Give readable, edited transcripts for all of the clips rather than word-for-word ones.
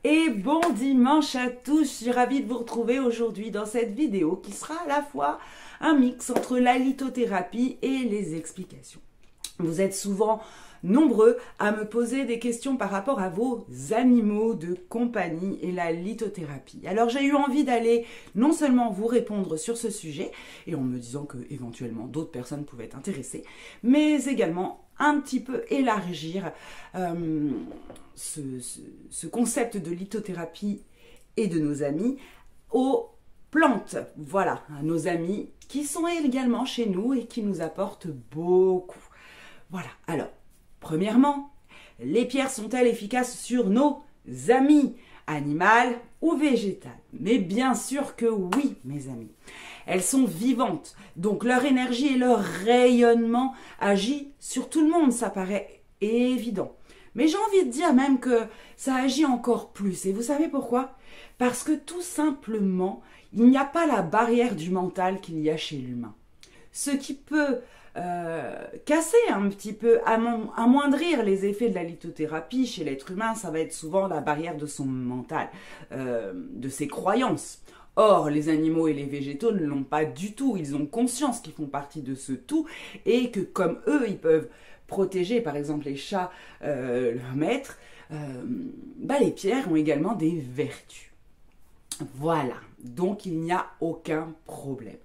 Et bon dimanche à tous, je suis ravie de vous retrouver aujourd'hui dans cette vidéo qui sera à la fois un mix entre la lithothérapie et les explications. Vous êtes souvent nombreux à me poser des questions par rapport à vos animaux de compagnie et la lithothérapie. Alors j'ai eu envie d'aller non seulement vous répondre sur ce sujet, et en me disant que éventuellement d'autres personnes pouvaient être intéressées, mais également un petit peu élargir ce concept de lithothérapie et de nos amis aux plantes. Voilà, à nos amis qui sont également chez nous et qui nous apportent beaucoup. Voilà, alors, premièrement, les pierres sont-elles efficaces sur nos amis, animales ou végétales? Mais bien sûr que oui, mes amis. Elles sont vivantes, donc leur énergie et leur rayonnement agit sur tout le monde, ça paraît évident. Mais j'ai envie de dire même que ça agit encore plus. Et vous savez pourquoi? Parce que tout simplement, il n'y a pas la barrière du mental qu'il y a chez l'humain. Ce qui peut casser un petit peu, amoindrir les effets de la lithothérapie chez l'être humain, ça va être souvent la barrière de son mental, de ses croyances. Or, les animaux et les végétaux ne l'ont pas du tout. Ils ont conscience qu'ils font partie de ce tout et que comme eux, ils peuvent protéger, par exemple les chats, leur maître, les pierres ont également des vertus. Voilà, donc il n'y a aucun problème.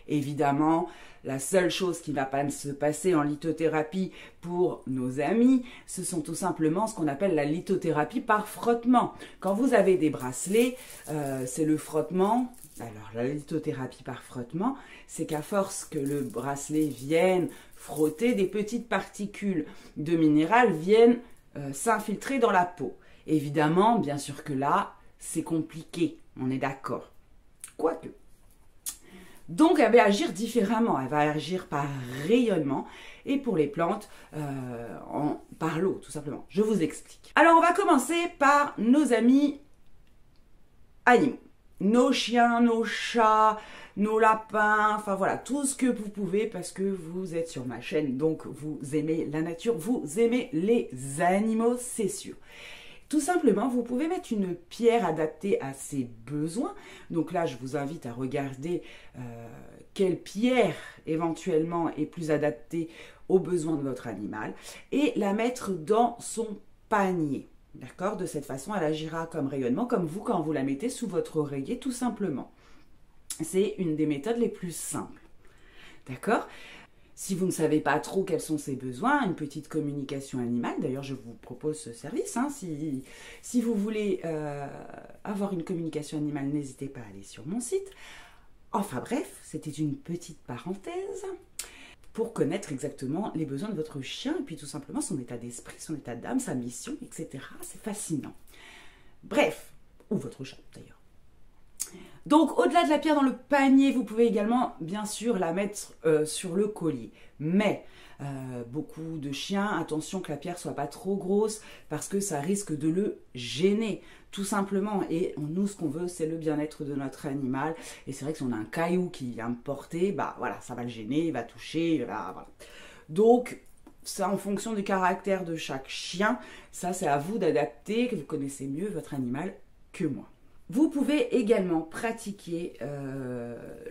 Évidemment, la seule chose qui ne va pas se passer en lithothérapie pour nos amis, ce sont tout simplement ce qu'on appelle la lithothérapie par frottement. Quand vous avez des bracelets, c'est le frottement. Alors la lithothérapie par frottement, c'est qu'à force que le bracelet vienne frotter, des petites particules de minéral viennent s'infiltrer dans la peau. Évidemment, bien sûr que là, c'est compliqué, on est d'accord. Quoique. Donc, elle va agir différemment. Elle va agir par rayonnement et pour les plantes, par l'eau, tout simplement. Je vous explique. Alors, on va commencer par nos amis animaux. Nos chiens, nos chats, nos lapins, enfin voilà, tout ce que vous pouvez parce que vous êtes sur ma chaîne. Donc, vous aimez la nature, vous aimez les animaux, c'est sûr. Tout simplement, vous pouvez mettre une pierre adaptée à ses besoins. Donc là, je vous invite à regarder quelle pierre éventuellement est plus adaptée aux besoins de votre animal et la mettre dans son panier. D'accord? De cette façon, elle agira comme rayonnement, comme vous quand vous la mettez sous votre oreiller, tout simplement. C'est une des méthodes les plus simples. D'accord? Si vous ne savez pas trop quels sont ses besoins, une petite communication animale, d'ailleurs je vous propose ce service, hein, si vous voulez avoir une communication animale, n'hésitez pas à aller sur mon site. Enfin bref, c'était une petite parenthèse pour connaître exactement les besoins de votre chien et puis tout simplement son état d'esprit, son état d'âme, sa mission, etc. C'est fascinant. Bref, ou votre chat d'ailleurs. Donc, au-delà de la pierre dans le panier, vous pouvez également, bien sûr, la mettre sur le collier. Mais, beaucoup de chiens, attention que la pierre soit pas trop grosse parce que ça risque de le gêner, tout simplement. Et nous, ce qu'on veut, c'est le bien-être de notre animal. Et c'est vrai que si on a un caillou qui vient me porter, voilà, ça va le gêner, il va toucher, voilà. Donc, ça en fonction du caractère de chaque chien, ça c'est à vous d'adapter, que vous connaissez mieux votre animal que moi. Vous pouvez également pratiquer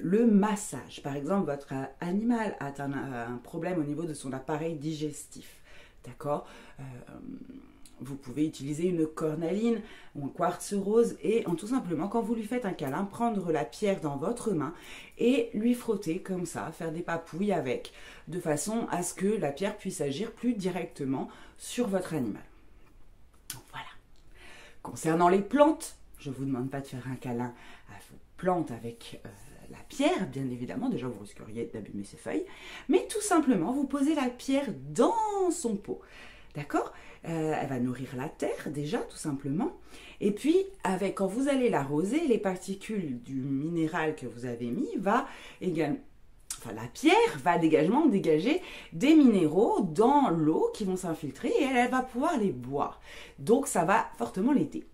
le massage. Par exemple, votre animal a un problème au niveau de son appareil digestif. D'accord? Vous pouvez utiliser une cornaline ou un quartz rose et tout simplement, quand vous lui faites un câlin, prendre la pierre dans votre main et lui frotter comme ça, faire des papouilles avec, de façon à ce que la pierre puisse agir plus directement sur votre animal. Voilà. Concernant les plantes, je ne vous demande pas de faire un câlin à vos plantes avec la pierre, bien évidemment, déjà vous risqueriez d'abîmer ses feuilles, mais tout simplement, vous posez la pierre dans son pot, d'accord? Elle va nourrir la terre, déjà, tout simplement, et puis, quand vous allez l'arroser, les particules du minéral que vous avez mis la pierre va dégager des minéraux dans l'eau qui vont s'infiltrer et elle va pouvoir les boire. Donc, ça va fortement l'aider.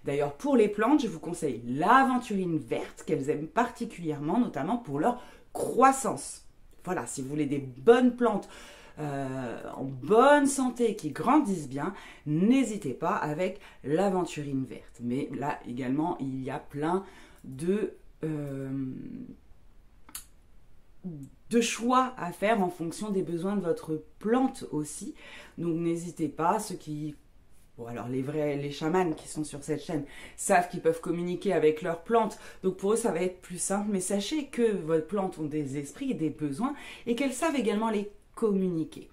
D'ailleurs, pour les plantes, je vous conseille l'aventurine verte qu'elles aiment particulièrement, notamment pour leur croissance. Voilà, si vous voulez des bonnes plantes en bonne santé, qui grandissent bien, n'hésitez pas avec l'aventurine verte. Mais là également, il y a plein de choix à faire en fonction des besoins de votre plante aussi. Donc n'hésitez pas, ceux qui... Bon, alors les chamans qui sont sur cette chaîne savent qu'ils peuvent communiquer avec leurs plantes, donc pour eux ça va être plus simple, mais sachez que vos plantes ont des esprits et des besoins et qu'elles savent également les communiquer.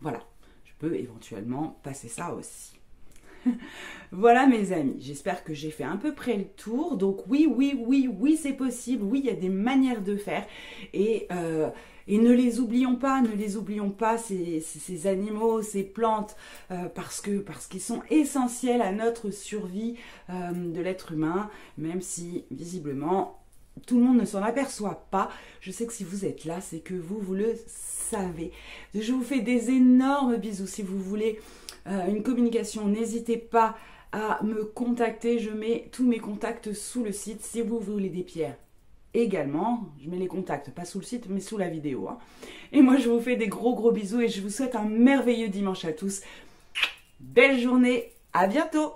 Voilà, je peux éventuellement passer ça aussi. Voilà mes amis, j'espère que j'ai fait à peu près le tour. Donc oui, c'est possible, oui, il y a des manières de faire. Et ne les oublions pas, ces animaux, ces plantes, parce qu'ils sont essentiels à notre survie de l'être humain, même si visiblement tout le monde ne s'en aperçoit pas. Je sais que si vous êtes là, c'est que vous le savez. Je vous fais des énormes bisous. Si vous voulez une communication, n'hésitez pas à me contacter. Je mets tous mes contacts sous le site. Si vous voulez des pierres également, je mets les contacts, pas sous le site, mais sous la vidéo. Et moi, je vous fais des gros bisous et je vous souhaite un merveilleux dimanche à tous. Belle journée, à bientôt!